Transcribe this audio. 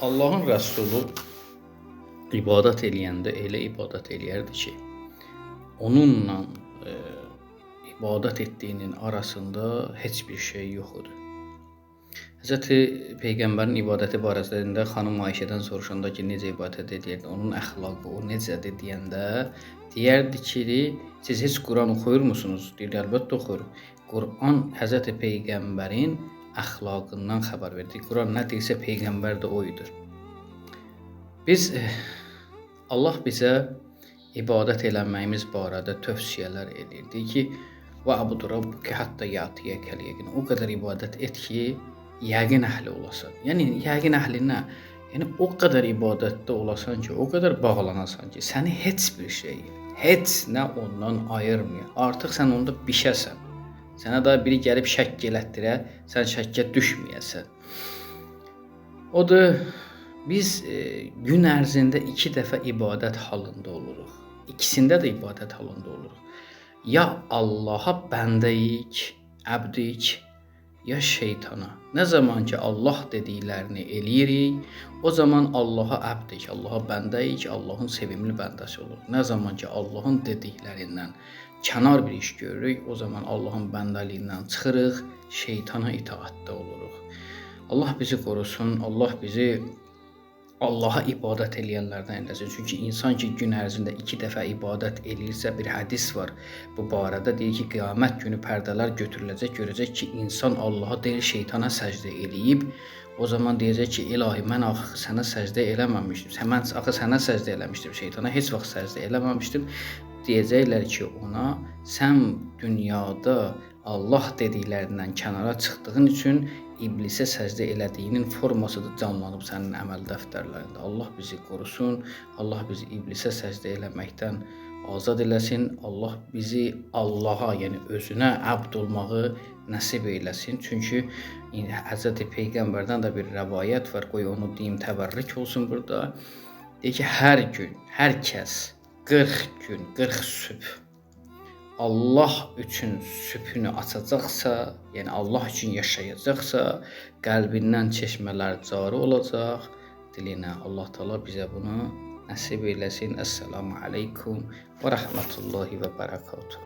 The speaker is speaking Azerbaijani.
Allahın Rəsulu ibadət eləyəndə elə ibadət eləyərdi ki, onunla ibadət etdiyinin arasında heç bir şey yox idi. Həzrəti Peyğəmbərin ibadəti barəsində xanım Ayşədən soruşanda ki, necə ibadət edirdi, onun əxlaqı, o necədir deyəndə, deyərdi ki, siz heç Quran oxuyurmusunuz? Deyirdi, əlbəttə oxuyuruq. Quran Həzrəti Peyğəmbərin əxlaqından xəbər verdi. Quran nə deyirsə Peyğəmbər də o idi. Allah bizə ibadət eləməyimiz barədə tövsiyələr edirdi ki, və abudu rabbuke hatta yatiyekəl yəqin. O qədər ibadət et ki, yəqin əhli olasan. Yəni yəqin əhli nə? Yəni o qədər ibadətdə olasan ki, o qədər bağlanasan ki, səni heç bir şey, heç nə ondan ayırmıyor. Artıq sən onda bişəsən. Sənə daha biri gəlib şəkk elətdirə, sən şəkkə düşməyəsən. Odur, biz gün ərzində 2 dəfə ibadət halında oluruq. İkisində də ibadət halında oluruq. Ya Allaha bəndəyik, əbdik, ya şeytana. Nə zaman ki Allah dediklərini eləyirik, o zaman Allaha əbdik, Allaha bəndəyik, Allahın sevimli bəndəsi oluruq. Nə zaman ki Allahın dediklərindən kənar bir iş görürük, o zaman Allahın bəndəliyindən çıxırıq, şeytana itaatdə oluruq. Allah bizi qorusun, Allah bizi Allaha ibadət eləyənlərdən eləsin. Çünki insan ki, gün ərzində 2 dəfə ibadət eləyirsə, bir hədis var bu barədə. Deyir ki, qiyamət günü pərdələr götürüləcək, görəcək ki, insan Allaha deyil, şeytana səcdə eləyib. O zaman deyəcək ki, ilahi, mən axı sənə səcdə eləməmişdim. Mən axı sənə səcdə eləmişdim, şeytana heç vaxt səcdə eləməmişdim. Deyəcəklər ki, ona, sən dünyada Allah dediklərindən kənara çıxdığın üçün iblisə səcdə elədiyinin forması da canlanıb sənin əməl dəftərlərində. Allah bizi qorusun, Allah bizi iblisə səcdə eləməkdən azad eləsin. Allah bizi Allaha, yəni özünə əbd olmağı nəsib eləsin. Çünki Həzrəti Peyğəmbərdən də bir rəvayət var, qoy onu deyim, təbərrük olsun burada. Deyir ki, hər gün, hər kəs 40 gün, 40 sübh Allah üçün sübhünü açacaqsa, yəni Allah üçün yaşayacaqsa, qəlbindən çeşmələr cari olacaq dilinə. Allah Taala bizə bunu nəsib eləsin. Əssalamu aleykum və rəhmətullahi və bərəkatuhu.